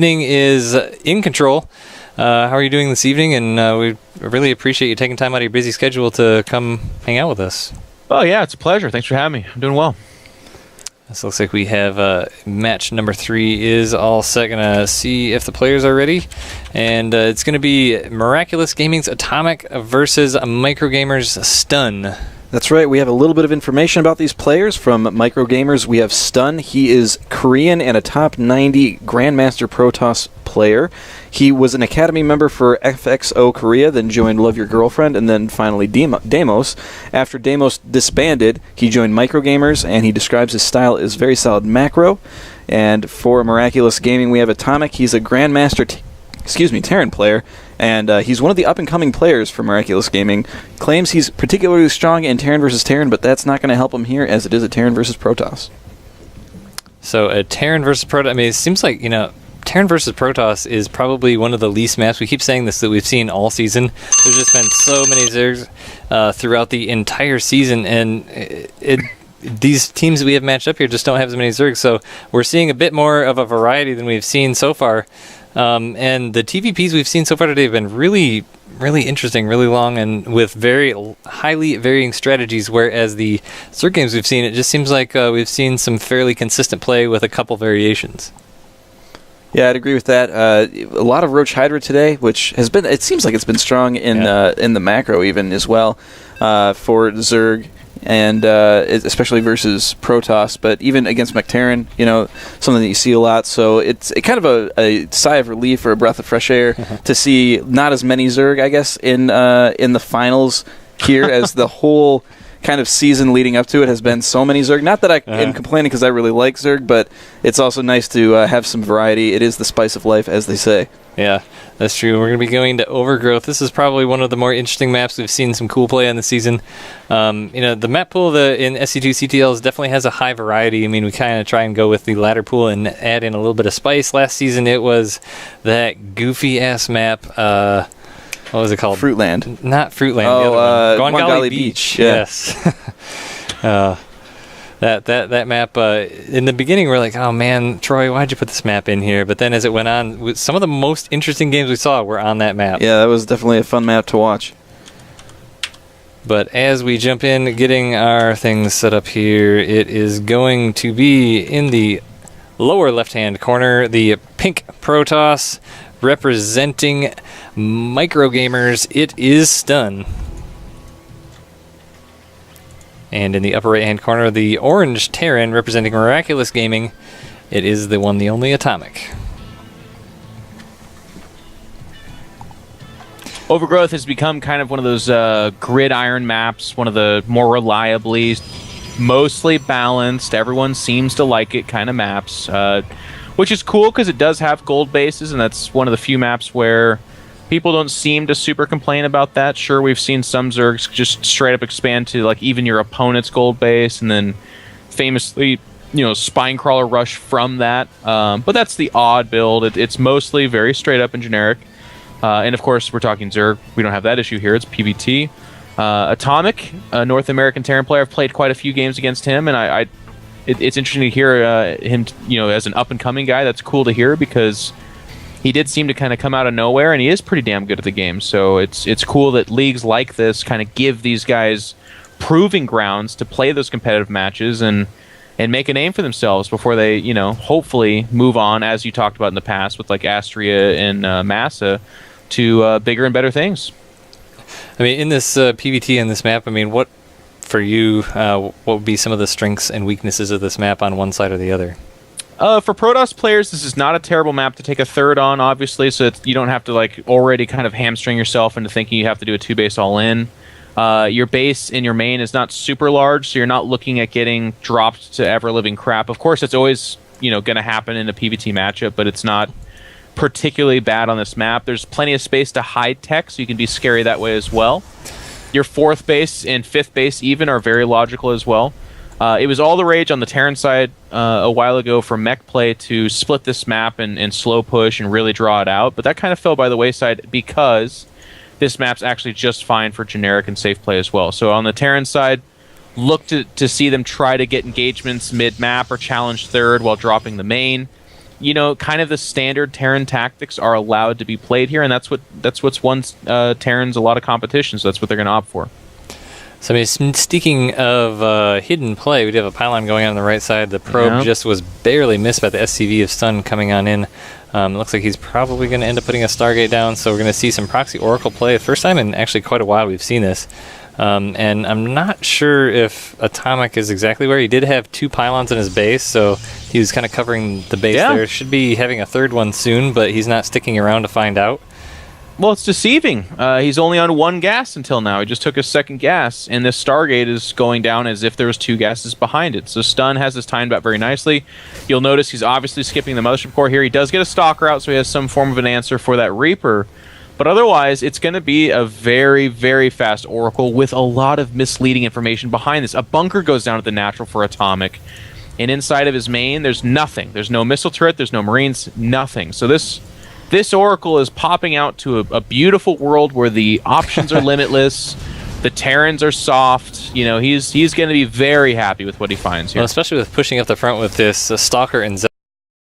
evening is in control. How are you doing this evening? And we really appreciate you taking time out of your busy schedule to come hang out with us. Oh, yeah, it's a pleasure. Thanks for having me. I'm doing well. This looks like we have match number 3 is all set. Gonna see if the players are ready. And it's going to be Miraculous Gaming's Atomic versus MicroGamerZ Stun. That's right. We have a little bit of information about these players from MicroGamerZ. We have Stun. He is Korean and a top 90 Grandmaster Protoss player. He was an academy member for FXO Korea, then joined Love Your Girlfriend, and then finally Deimos. After Deimos disbanded, he joined MicroGamerZ, and he describes his style as very solid macro. And for Miraculous Gaming, we have Atomic. He's a Grandmaster Terran player, and he's one of the up-and-coming players for Miraculous Gaming. Claims he's particularly strong in Terran versus Terran, but that's not going to help him here, as it is a Terran versus Protoss. So a Terran versus Protoss, I mean, it seems like, Terran versus Protoss is probably one of the least maps. We keep saying this, that we've seen all season. There's just been so many Zergs throughout the entire season, and these teams that we have matched up here just don't have as many Zergs, so we're seeing a bit more of a variety than we've seen so far. And the TVPs we've seen so far today have been really, really interesting, really long, and with very highly varying strategies, whereas the Zerg games we've seen, it just seems like we've seen some fairly consistent play with a couple variations. Yeah, I'd agree with that. A lot of Roach Hydra today, which has been, it seems like it's been strong in the macro even as well for Zerg, and especially versus Protoss, but even against McTerran, something that you see a lot. So it's kind of a sigh of relief or a breath of fresh air to see not as many Zerg, I guess, in the finals here as the whole kind of season leading up to it has been so many Zerg. Not that I am complaining, because I really like Zerg, but it's also nice to have some variety. It is the spice of life, as they say. Yeah, that's true. We're going to be going to Overgrowth. This is probably one of the more interesting maps. We've seen some cool play on the season. The map pool in SC2CTL definitely has a high variety. I mean, we kind of try and go with the ladder pool and add in a little bit of spice. Last season, it was that goofy-ass map. What was it called? Fruitland. Not Fruitland. Oh, the other one. Guangali Beach. Yeah. Yes. That map, in the beginning, we're like, oh man, Troy, why'd you put this map in here? But then as it went on, some of the most interesting games we saw were on that map. Yeah, that was definitely a fun map to watch. But as we jump in, getting our things set up here, it is going to be in the lower left-hand corner, the pink Protoss representing MicroGamerZ. It is Stun. And in the upper right-hand corner, the orange Terran representing Miraculous Gaming. It is the one, the only Atomic. Overgrowth has become kind of one of those gridiron maps, one of the more reliably, mostly balanced, everyone seems to like it kind of maps, which is cool because it does have gold bases, and that's one of the few maps where people don't seem to super complain about that. Sure, we've seen some Zergs just straight up expand to like even your opponent's gold base, and then famously, spine crawler rush from that. But that's the odd build. It's mostly very straight up and generic. And of course, we're talking Zerg. We don't have that issue here. It's PvT. Atomic, a North American Terran player. I've played quite a few games against him, and it's interesting to hear him, as an up-and-coming guy. That's cool to hear because he did seem to kind of come out of nowhere, and he is pretty damn good at the game. So it's cool that leagues like this kind of give these guys proving grounds to play those competitive matches and make a name for themselves before they, hopefully move on, as you talked about in the past with like Astria and Massa, to bigger and better things. I mean, in this PvT and this map, I mean, what for you? What would be some of the strengths and weaknesses of this map on one side or the other? For Protoss players, this is not a terrible map to take a third on, obviously, so you don't have to like already kind of hamstring yourself into thinking you have to do a 2-base all-in. Your base in your main is not super large, so you're not looking at getting dropped to ever-living crap. Of course, it's always going to happen in a PvT matchup, but it's not particularly bad on this map. There's plenty of space to hide tech, so you can be scary that way as well. Your 4th base and 5th base even are very logical as well. It was all the rage on the Terran side a while ago for mech play to split this map and slow push and really draw it out, but that kind of fell by the wayside because this map's actually just fine for generic and safe play as well. So on the Terran side, look to see them try to get engagements mid-map or challenge third while dropping the main. you know, kind of the standard Terran tactics are allowed to be played here, and that's what's won Terrans a lot of competition, so that's what they're going to opt for. So, I mean, speaking of hidden play, we do have a pylon going on the right side. The probe just was barely missed by the SCV of Stun coming on in. It looks like he's probably going to end up putting a Stargate down, so we're going to see some Proxy Oracle play. First time in actually quite a while we've seen this. And I'm not sure if Atomic is exactly where. He did have 2 pylons in his base, so he was kind of covering the base there. Should be having a 3rd one soon, but he's not sticking around to find out. Well, it's deceiving. He's only on 1 gas until now. He just took his 2nd gas, and this Stargate is going down as if there was 2 gases behind it. So Stun has his timed out very nicely. You'll notice he's obviously skipping the Mothership Core here. He does get a Stalker out, so he has some form of an answer for that Reaper. But otherwise, it's going to be a very, very fast Oracle with a lot of misleading information behind this. A bunker goes down at the natural for Atomic, and inside of his main, there's nothing. There's no missile turret, there's no Marines, nothing. So this Oracle is popping out to a beautiful world where the options are limitless, the Terrans are soft. You know, he's going to be very happy with what he finds here. Well, especially with pushing up the front with this Stalker and Zed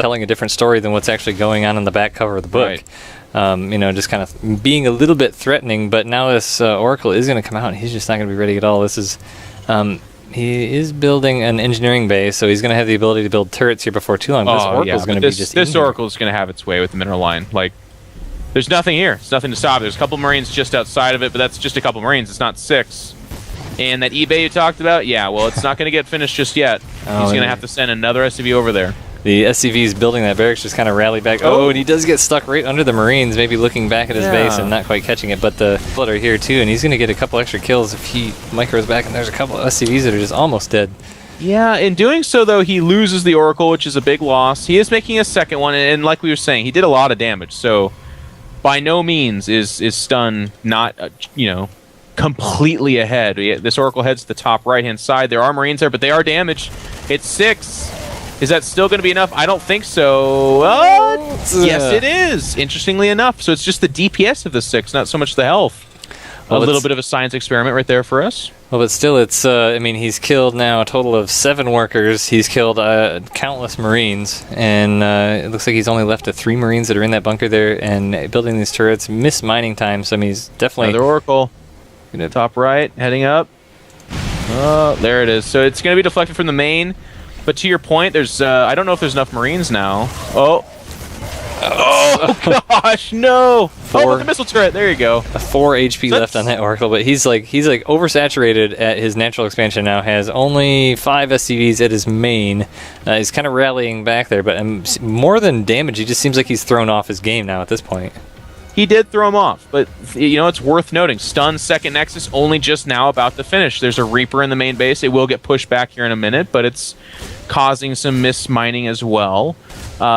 telling a different story than what's actually going on in the back cover of the book. Right. You know, just kind of being a little bit threatening, but now this Oracle is going to come out, and he's just not going to be ready at all. This is... he is building an engineering base, so he's going to have the ability to build turrets here before too long. But this Oracle's going to be just... This Oracle's going to have its way with the mineral line. Like, there's nothing here. There's nothing to stop. There's a couple Marines just outside of it, but that's just a couple Marines. It's not 6. And that eBay you talked about, yeah, well, it's not going to get finished just yet. He's going to have to send another SCV over there. The SCV's building that barracks just kind of rallied back. Oh, and he does get stuck right under the Marines, maybe looking back at his base and not quite catching it. But the bullet are here too, and he's going to get a couple extra kills if he micros back. And there's a couple of SCVs that are just almost dead. Yeah, in doing so, though, he loses the Oracle, which is a big loss. He is making a 2nd one, and like we were saying, he did a lot of damage. So by no means is Stun not, you know, completely ahead. This Oracle heads to the top right-hand side. There are Marines there, but they are damaged. It's 6. Is that still going to be enough? I don't think so. Yes, it is. Interestingly enough. So it's just the DPS of the 6, not so much the health. Well, a little bit of a science experiment right there for us. Well, but still, it's, I mean, he's killed now a total of 7 workers. He's killed countless Marines. And it looks like he's only left to 3 Marines that are in that bunker there and building these turrets. Missed mining time, so I mean, he's definitely... Another Oracle. Top right, heading up. Oh, there it is. So it's going to be deflected from the main. But to your point, there's I don't know if there's enough Marines now. Oh gosh, no! With the missile turret. There you go. 4 HP left on that Oracle, but he's like oversaturated at his natural expansion now. Has only 5 SCVs at his main. He's kind of rallying back there, but more than damage, he just seems like he's thrown off his game now at this point. He did throw him off, but you know, it's worth noting. Stun 2nd Nexus only just now about to finish. There's a Reaper in the main base. It will get pushed back here in a minute, but it's causing some mismining as well.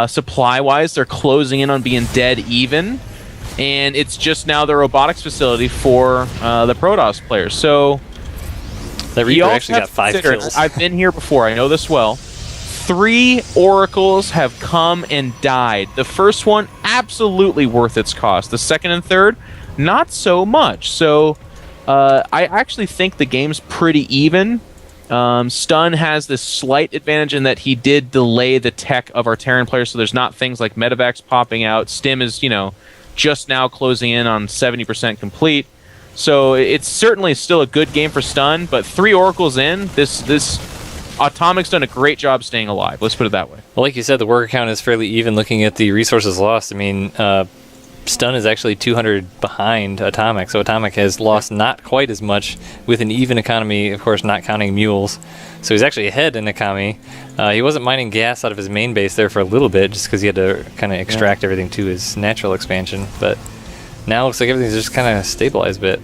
Supply-wise, they're closing in on being dead even, and it's just now the robotics facility for the Protoss players. So that Reaper actually got 5 kills. I've been here before. I know this well. 3 Oracles have come and died. The first one, absolutely worth its cost. The 2nd and 3rd, not so much. So I actually think the game's pretty even. Stun has this slight advantage in that he did delay the tech of our Terran players, so there's not things like medevacs popping out. Stim is, you know, just now closing in on 70% complete. So it's certainly still a good game for Stun, but 3 Oracles in, this Atomic's done a great job staying alive. Let's put it that way. Well, like you said, the worker count is fairly even looking at the resources lost. I mean, Stun is actually 200 behind Atomic, so Atomic has lost not quite as much with an even economy, of course, not counting mules. So he's actually ahead in economy. He wasn't mining gas out of his main base there for a little bit, just because he had to kind of extract everything to his natural expansion. But now it looks like everything's just kind of stabilized a bit.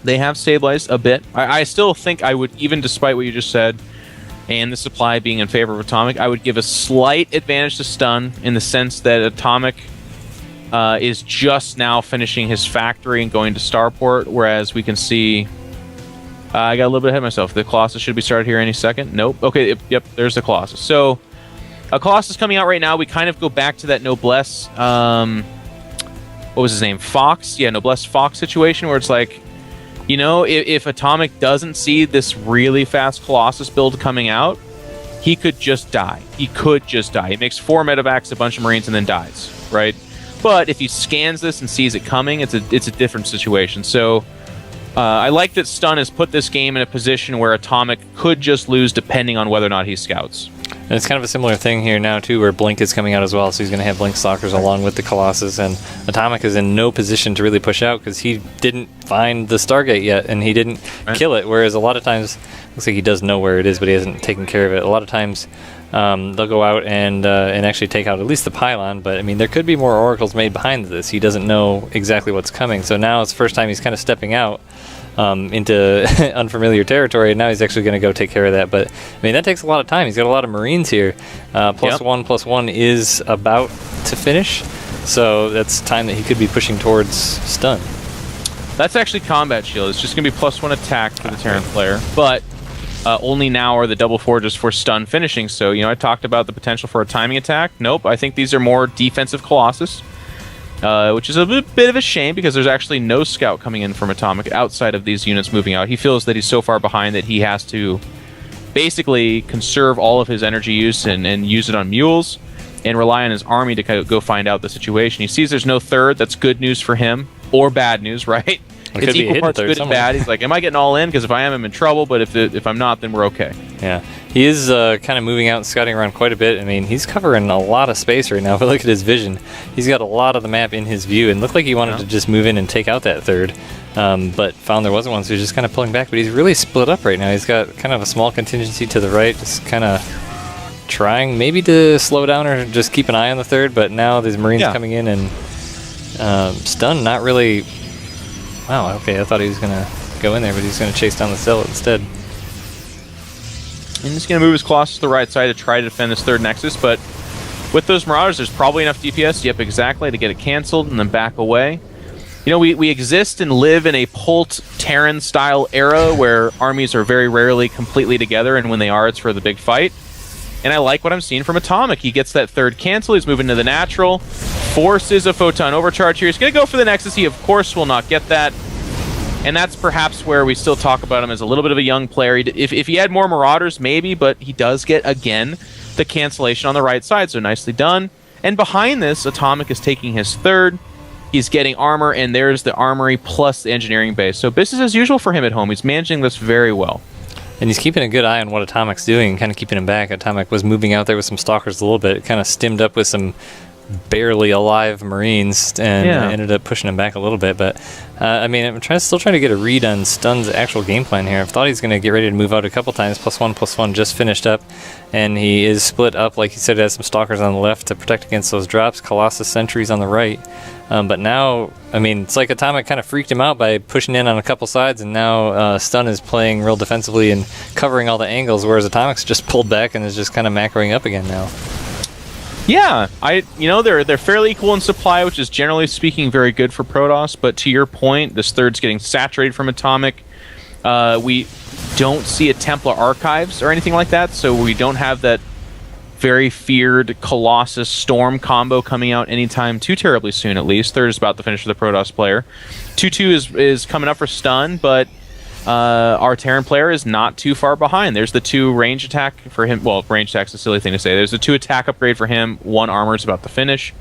They have stabilized a bit. I still think I would, even despite what you just said, and the supply being in favor of Atomic, I would give a slight advantage to Stun in the sense that Atomic is just now finishing his factory and going to Starport, whereas we can see... I got a little bit ahead of myself. The Colossus should be started here any second. Nope. Okay, yep, there's the Colossus. So, a Colossus coming out right now. We kind of go back to that Noblesse... what was his name? Fox? Yeah, Noblesse Fox situation, where it's like... You know, if Atomic doesn't see this really fast Colossus build coming out, he could just die. He makes 4 medevacs, a bunch of Marines, and then dies, right? But if he scans this and sees it coming, it's a different situation. So I like that Stun has put this game in a position where Atomic could just lose depending on whether or not he scouts. And it's kind of a similar thing here now, too, where Blink is coming out as well, so he's going to have Blink Stalkers along with the Colossus, and Atomic is in no position to really push out because he didn't find the Stargate yet, and he didn't kill it, whereas a lot of times, looks like he does know where it is, but he hasn't taken care of it. A lot of times, they'll go out and actually take out at least the pylon, but, I mean, there could be more oracles made behind this. He doesn't know exactly what's coming, so now it's the first time he's kind of stepping out into unfamiliar territory, and now he's actually going to go take care of that. But I mean, that takes a lot of time. He's got a lot of Marines here. +1/+1 is about to finish, so that's time that he could be pushing towards stun. That's actually combat shield. It's just going to be +1 attack for the Terran player, but only now are the double forges for stun finishing. So I talked about the potential for a timing attack. Nope, I think these are more defensive Colossus. Which is a bit of a shame because there's actually no scout coming in from Atomic outside of these units moving out. He feels that he's so far behind that he has to basically conserve all of his energy use and use it on mules and rely on his army to go find out the situation. He sees there's no third. That's good news for him, or bad news, right? It's equal parts good and bad. He's like, am I getting all in? Because if I am, I'm in trouble, but if I'm not, then we're okay. Yeah. He is kind of moving out and scouting around quite a bit. I mean, he's covering a lot of space right now. If we look at his vision, he's got a lot of the map in his view, and looked like he wanted to just move in and take out that third, but found there wasn't one, so he's just kind of pulling back. But he's really split up right now. He's got kind of a small contingency to the right, just kind of trying maybe to slow down or just keep an eye on the third, but now there's Marines coming in and stun, not really... Wow, okay, I thought he was going to go in there, but he's going to chase down the cell instead. And he's going to move his Colossus to the right side to try to defend this third Nexus, but with those Marauders, there's probably enough DPS, yep, exactly, to get it canceled and then back away. We exist and live in a Pult Terran-style era where armies are very rarely completely together, and when they are, it's for the big fight. And I like what I'm seeing from Atomic. He gets that third cancel, he's moving to the natural, forces a Photon Overcharge here. He's going to go for the Nexus. He, of course, will not get that. And that's perhaps where we still talk about him as a little bit of a young player. If he had more Marauders, maybe, but he does get, again, the cancellation on the right side, so nicely done. And behind this, Atomic is taking his third. He's getting armor, and there's the armory plus the engineering base. So business as usual for him at home. He's managing this very well. And he's keeping a good eye on what Atomic's doing and kind of keeping him back. Atomic was moving out there with some Stalkers a little bit. It kind of stemmed up with some barely alive Marines and ended up pushing him back a little bit. But, I mean, I'm still trying to get a read on Stun's actual game plan here. I thought he's going to get ready to move out a couple times. +1/+1 just finished up. And he is split up, like he said, has some Stalkers on the left to protect against those drops. Colossus sentries on the right. But now, I mean, it's like Atomic kind of freaked him out by pushing in on a couple sides, and now Stun is playing real defensively and covering all the angles, whereas Atomic's just pulled back and is just kind of macroing up again now. Yeah, they're fairly equal in supply, which is generally speaking very good for Protoss, but to your point, this third's getting saturated from Atomic. We don't see a Templar Archives or anything like that, so we don't have that very feared Colossus Storm combo coming out anytime too terribly soon, at least. Third is about to finish for the Protoss player. 2-2 is coming up for Stun, but our Terran player is not too far behind. There's the 2 range attack for him. Well, range attack's a silly thing to say. There's the 2 attack upgrade for him. 1 armor is about to finish.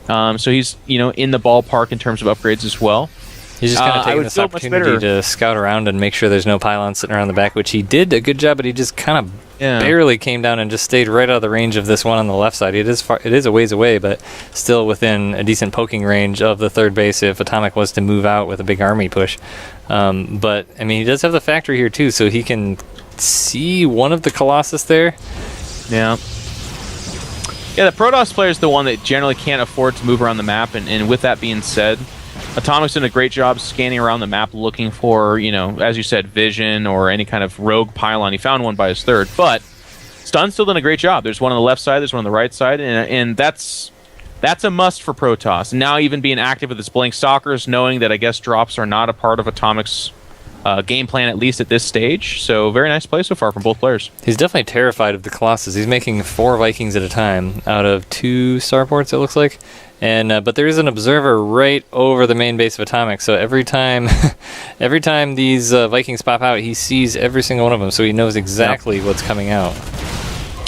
So he's in the ballpark in terms of upgrades as well. He's just kind of taking this opportunity to scout around and make sure there's no pylons sitting around the back, which he did a good job, but he just kind of barely came down and just stayed right out of the range of this one on the left side. It is a ways away, but still within a decent poking range of the third base if Atomic was to move out with a big army push. But, I mean, he does have the factory here, too, so he can see one of the Colossus there. Yeah. Yeah, the Protoss player is the one that generally can't afford to move around the map, and with that being said, Atomic's done a great job scanning around the map looking for, as you said, vision or any kind of rogue pylon. He found one by his third, but Stun's still done a great job. There's one on the left side, there's one on the right side, and that's a must for Protoss. Now even being active with its Blink Stalkers, knowing that I guess drops are not a part of Atomic's game plan, at least at this stage. So very nice play so far from both players. He's definitely terrified of the Colossus. He's making 4 Vikings at a time out of 2 starports, it looks like. And but there is an observer right over the main base of Atomic, so every time these Vikings pop out, he sees every single one of them, so he knows exactly what's coming out.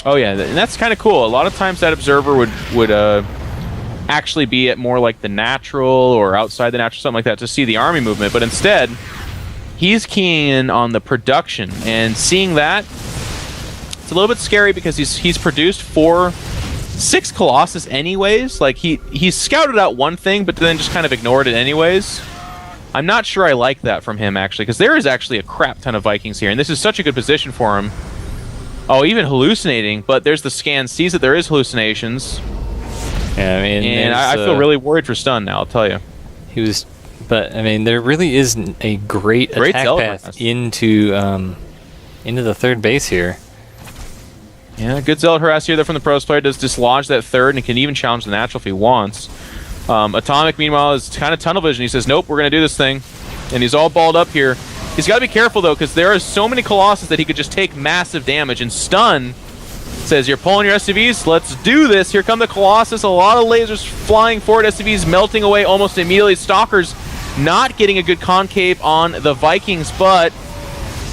Oh yeah, and that's kind of cool. A lot of times that observer would actually be at more like the natural or outside the natural, something like that, to see the army movement. But instead, he's keying in on the production, and seeing that, it's a little bit scary because he's produced 6 Colossus anyways. Like he's scouted out one thing, but then just kind of ignored it anyways. I'm not sure I like that from him, actually, because there is actually a crap ton of Vikings here, and this is such a good position for him. Oh, even hallucinating, but there's the scan, sees that there is hallucinations. Yeah, I mean, and I feel really worried for Stun now, I'll tell you. But I mean, there really is a great attack path into the third base here. Yeah, good Zealot Harass here from the Pros player. Does dislodge that third and can even challenge the natural if he wants. Atomic, meanwhile, is kind of tunnel vision. He says, nope, we're going to do this thing. And he's all balled up here. He's got to be careful, though, because there are so many Colossus that he could just take massive damage. And Stun says, you're pulling your SCVs? Let's do this. Here come the Colossus. A lot of lasers flying forward. SCVs melting away almost immediately. Stalkers not getting a good concave on the Vikings, but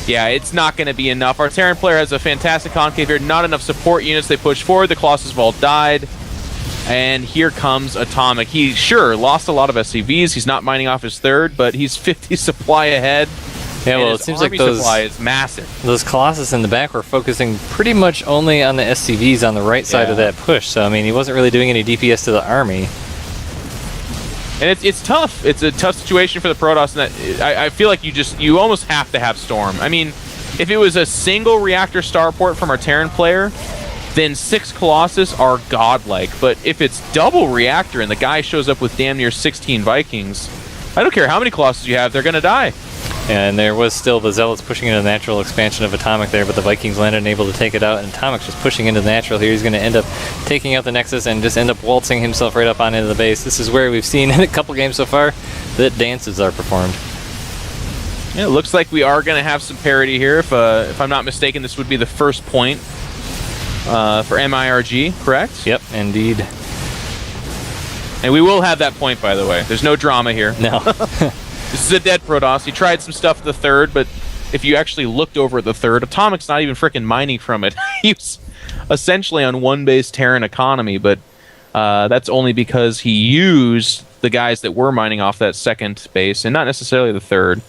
yeah, it's not going to be enough. Our Terran player has a fantastic concave here. Not enough support units. They push forward. The Colossus have all died. And here comes Atomic. He, sure, lost a lot of SCVs. He's not mining off his third, but he's 50 supply ahead. Yeah, well, it seems like those supply is massive. Those Colossus in the back were focusing pretty much only on the SCVs on the right side of that push. So, I mean, he wasn't really doing any DPS to the army. And it's tough. It's a tough situation for the Protoss. And that I feel like you almost have to have Storm. I mean, if it was a single reactor starport from our Terran player, then 6 Colossus are godlike. But if it's double reactor and the guy shows up with damn near 16 Vikings, I don't care how many Colossus you have, they're going to die. And there was still the Zealots pushing into the natural expansion of Atomic there, but the Vikings landed and able to take it out, and Atomic's just pushing into the natural here. He's going to end up taking out the Nexus and just end up waltzing himself right up on into the base. This is where we've seen in a couple games so far that dances are performed. Yeah, it looks like we are going to have some parity here. If I'm not mistaken, this would be the first point for MIRG, correct? Yep, indeed. And we will have that point, by the way. There's no drama here. No. This is a dead Protoss. He tried some stuff at the third, but if you actually looked over at the third, Atomic's not even frickin' mining from it. He was essentially on one base Terran economy, but that's only because he used the guys that were mining off that second base, and not necessarily the third,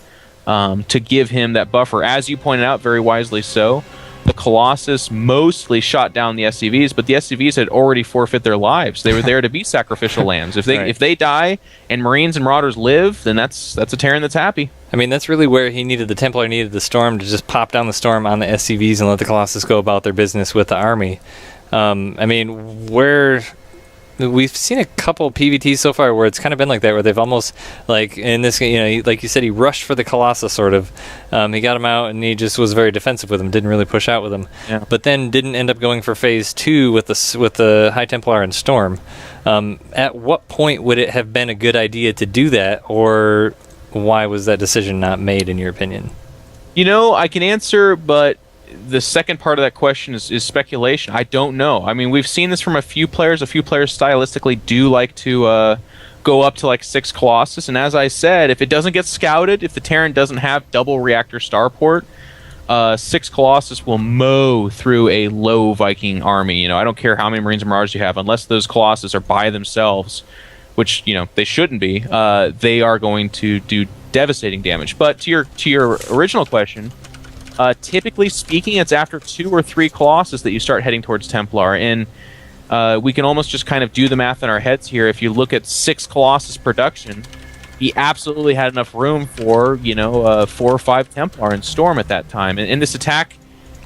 to give him that buffer. As you pointed out, very wisely so, the Colossus mostly shot down the SCVs, but the SCVs had already forfeit their lives. They were there to be sacrificial lambs. If they die and Marines and Marauders live, then that's a Terran that's happy. I mean, that's really where he needed the Templar, needed the Storm to just pop down the Storm on the SCVs and let the Colossus go about their business with the army. I mean, we've seen a couple PVTs so far where it's kind of been like that, where they've almost, like, in this, like you said, he rushed for the Colossus, sort of. He got him out, and he just was very defensive with him, didn't really push out with him. Yeah. But then didn't end up going for Phase 2 with the High Templar and Storm. At what point would it have been a good idea to do that, or why was that decision not made, in your opinion? I can answer, but the second part of that question is speculation. I don't know. I mean, we've seen this from a few players. A few players stylistically do like to go up to like 6 Colossus. And as I said, if it doesn't get scouted, if the Terran doesn't have double reactor starport, 6 Colossus will mow through a low Viking army. I don't care how many Marines and Marauders you have, unless those Colossus are by themselves, which they shouldn't be. They are going to do devastating damage. But to your original question. Typically speaking, it's after 2 or 3 Colossus that you start heading towards Templar, and we can almost just kind of do the math in our heads here. If you look at 6 Colossus production, he absolutely had enough room for 4 or 5 Templar and Storm at that time. And this attack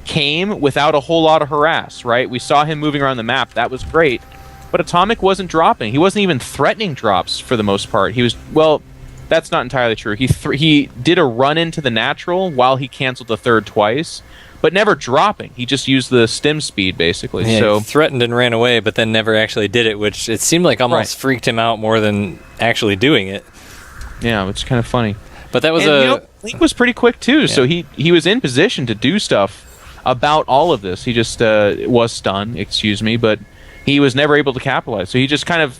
came without a whole lot of harass, right? We saw him moving around the map. That was great. But Atomic wasn't dropping. He wasn't even threatening drops for the most part. He was, well, that's not entirely true. He did a run into the natural while he canceled the third twice, but never dropping. He just used the stim speed, basically. Yeah, so he threatened and ran away, but then never actually did it, which it seemed like almost freaked him out more than actually doing it. Yeah, which is kind of funny. But that was Link was pretty quick, too, so he was in position to do stuff about all of this. He just was stunned, but he was never able to capitalize. So he just kind of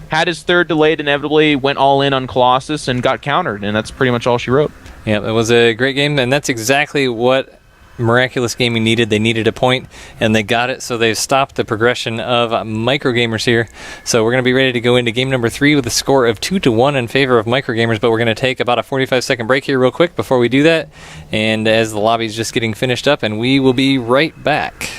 had his third delayed inevitably, went all in on Colossus, and got countered, and that's pretty much all she wrote. Yeah, it was a great game, and that's exactly what Miraculous Gaming needed. They needed a point, and they got it, so they've stopped the progression of MicroGamerZ here. So we're going to be ready to go into game number 3 with a score of 2-1 in favor of MicroGamerZ, but we're going to take about a 45-second break here real quick before we do that, and as the lobby's just getting finished up, and we will be right back.